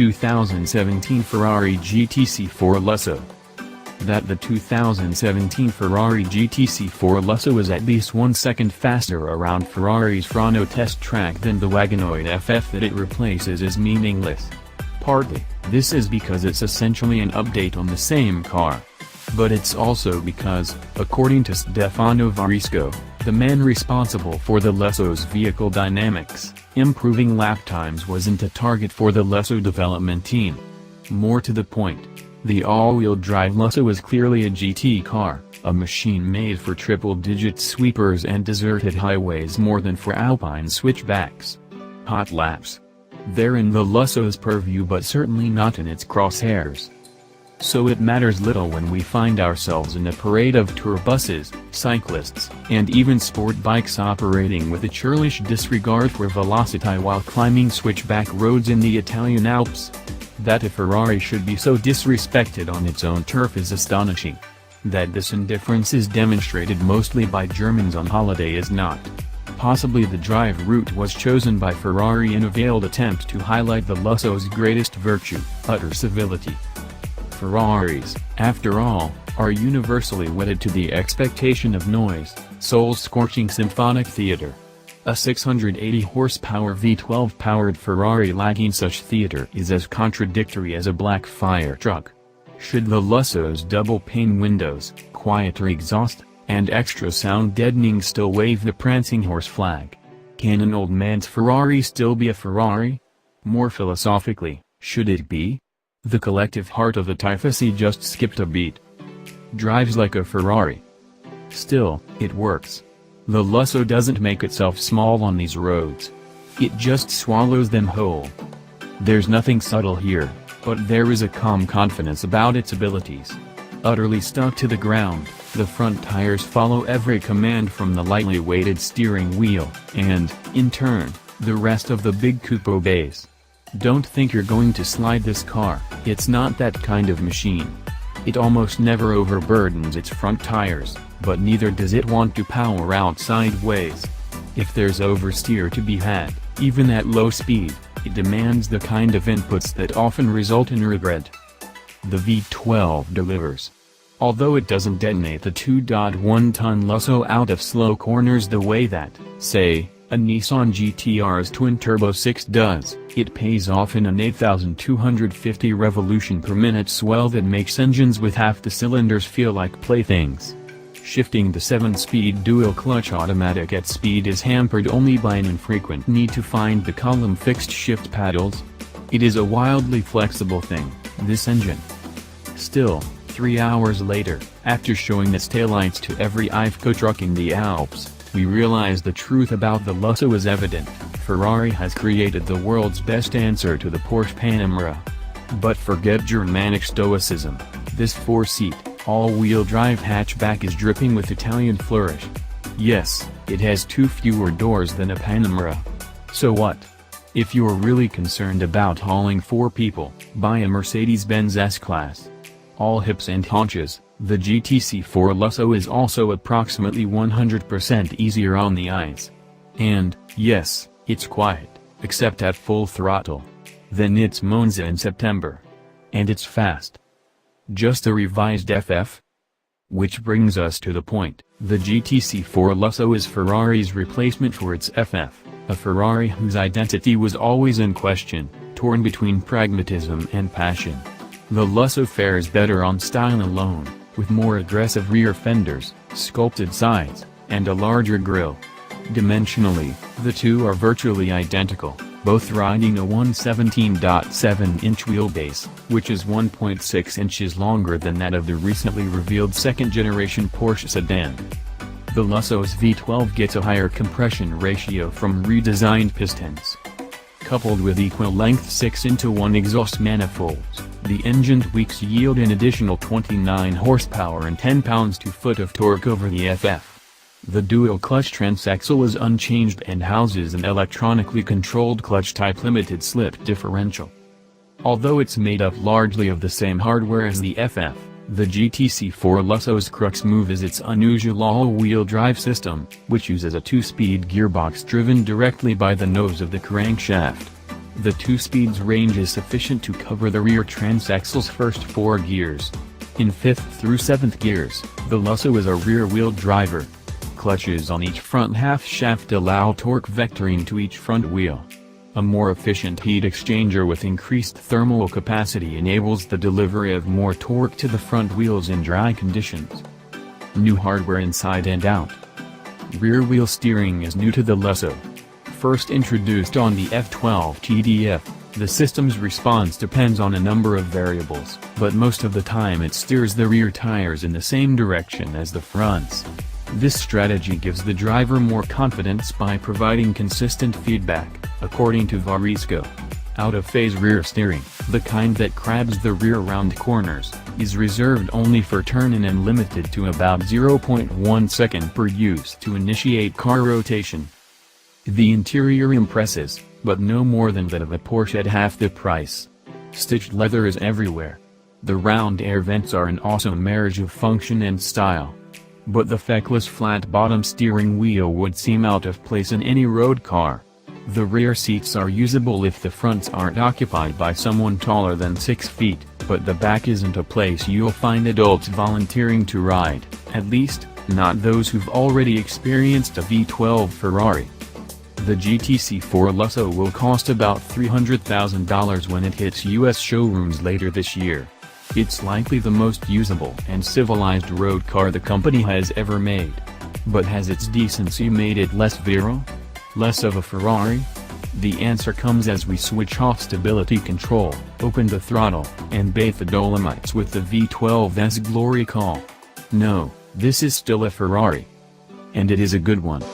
2017 Ferrari GTC4Lusso. That the 2017 Ferrari GTC4Lusso is at least 1 second faster around Ferrari's Furano test track than the wagonoid FF that it replaces is meaningless. Partly, this is because it's essentially an update on the same car. But it's also because, according to Stefano Varisco, the man responsible for the Lusso's vehicle dynamics, improving lap times wasn't a target for the Lusso development team. More to the point, the all-wheel drive Lusso is clearly a GT car, a machine made for triple-digit sweepers and deserted highways more than for alpine switchbacks. Hot laps. They're in the Lusso's purview but certainly not in its crosshairs. So it matters little when we find ourselves in a parade of tour buses, cyclists, and even sport bikes operating with a churlish disregard for velocity while climbing switchback roads in the Italian Alps. That a Ferrari should be so disrespected on its own turf is astonishing. That this indifference is demonstrated mostly by Germans on holiday is not. Possibly the drive route was chosen by Ferrari in a veiled attempt to highlight the Lusso's greatest virtue, utter civility. Ferraris, after all, are universally wedded to the expectation of noise, soul-scorching symphonic theater. A 680 horsepower V12-powered Ferrari lacking such theater is as contradictory as a black fire truck. Should the Lusso's double-pane windows, quieter exhaust, and extra sound deadening still wave the prancing horse flag? Can an old man's Ferrari still be a Ferrari? More philosophically, should it be? The collective heart of the Tifosi just skipped a beat. Drives like a Ferrari. Still, it works. The Lusso doesn't make itself small on these roads. It just swallows them whole. There's nothing subtle here, but there is a calm confidence about its abilities. Utterly stuck to the ground, the front tires follow every command from the lightly weighted steering wheel, and, in turn, the rest of the big coupe base. Don't think you're going to slide this car, it's not that kind of machine. It almost never overburdens its front tires, but neither does it want to power out sideways. If there's oversteer to be had, even at low speed, it demands the kind of inputs that often result in regret. The V12 delivers. Although it doesn't detonate the 2.1-ton Lusso out of slow corners the way that, say, a Nissan GT-R's twin-turbo 6 does, it pays off in an 8,250 revolution per minute swell that makes engines with half the cylinders feel like playthings. Shifting the 7-speed dual-clutch automatic at speed is hampered only by an infrequent need to find the column-fixed shift paddles. It is a wildly flexible thing, this engine. Still, 3 hours later, after showing its taillights to every IFCO truck in the Alps, we realize the truth about the Lusso is evident. Ferrari has created the world's best answer to the Porsche Panamera. But forget Germanic stoicism, this 4-seat, all-wheel drive hatchback is dripping with Italian flourish. Yes, it has 2 fewer doors than a Panamera. So what? If you're really concerned about hauling 4 people, buy a Mercedes-Benz S-Class. All hips and haunches, the GTC4Lusso is also approximately 100% easier on the eyes. And, yes, it's quiet, except at full throttle. Then it's Monza in September. And it's fast. Just a revised FF? Which brings us to the point, the GTC4Lusso is Ferrari's replacement for its FF, a Ferrari whose identity was always in question, torn between pragmatism and passion. The Lusso fares better on style alone, with more aggressive rear fenders, sculpted sides, and a larger grille. Dimensionally, the two are virtually identical, both riding a 117.7-inch wheelbase, which is 1.6 inches longer than that of the recently revealed second-generation Porsche sedan. The Lusso's V12 gets a higher compression ratio from redesigned pistons. Coupled with equal-length 6-into-1 exhaust manifolds, the engine tweaks yield an additional 29 horsepower and 10 pounds-to-foot of torque over the FF. The dual-clutch transaxle is unchanged and houses an electronically controlled clutch-type limited-slip differential. Although it's made up largely of the same hardware as the FF, the GTC4Lusso's crux move is its unusual all-wheel drive system, which uses a 2-speed gearbox driven directly by the nose of the crankshaft. The 2-speeds range is sufficient to cover the rear transaxle's first 4 gears. In 5th through 7th gears, the Lusso is a rear-wheel driver. Clutches on each front half-shaft allow torque vectoring to each front wheel. A more efficient heat exchanger with increased thermal capacity enables the delivery of more torque to the front wheels in dry conditions. New hardware inside and out. Rear-wheel steering is new to the Lusso. First introduced on the F12 TDF, the system's response depends on a number of variables, but most of the time it steers the rear tires in the same direction as the fronts. This strategy gives the driver more confidence by providing consistent feedback, according to Varisco. Out-of-phase rear steering, the kind that crabs the rear round corners, is reserved only for turn-in and limited to about 0.1 second per use to initiate car rotation. The interior impresses, but no more than that of a Porsche at half the price. Stitched leather is everywhere. The round air vents are an awesome marriage of function and style. But the feckless flat-bottom steering wheel would seem out of place in any road car. The rear seats are usable if the fronts aren't occupied by someone taller than 6 feet, but the back isn't a place you'll find adults volunteering to ride, at least, not those who've already experienced a V12 Ferrari. The GTC4Lusso will cost about $300,000 when it hits US showrooms later this year. It's likely the most usable and civilized road car the company has ever made. But has its decency made it less virile? Less of a Ferrari? The answer comes as we switch off stability control, open the throttle, and bathe the Dolomites with the V12's glory call. No, this is still a Ferrari. And it is a good one.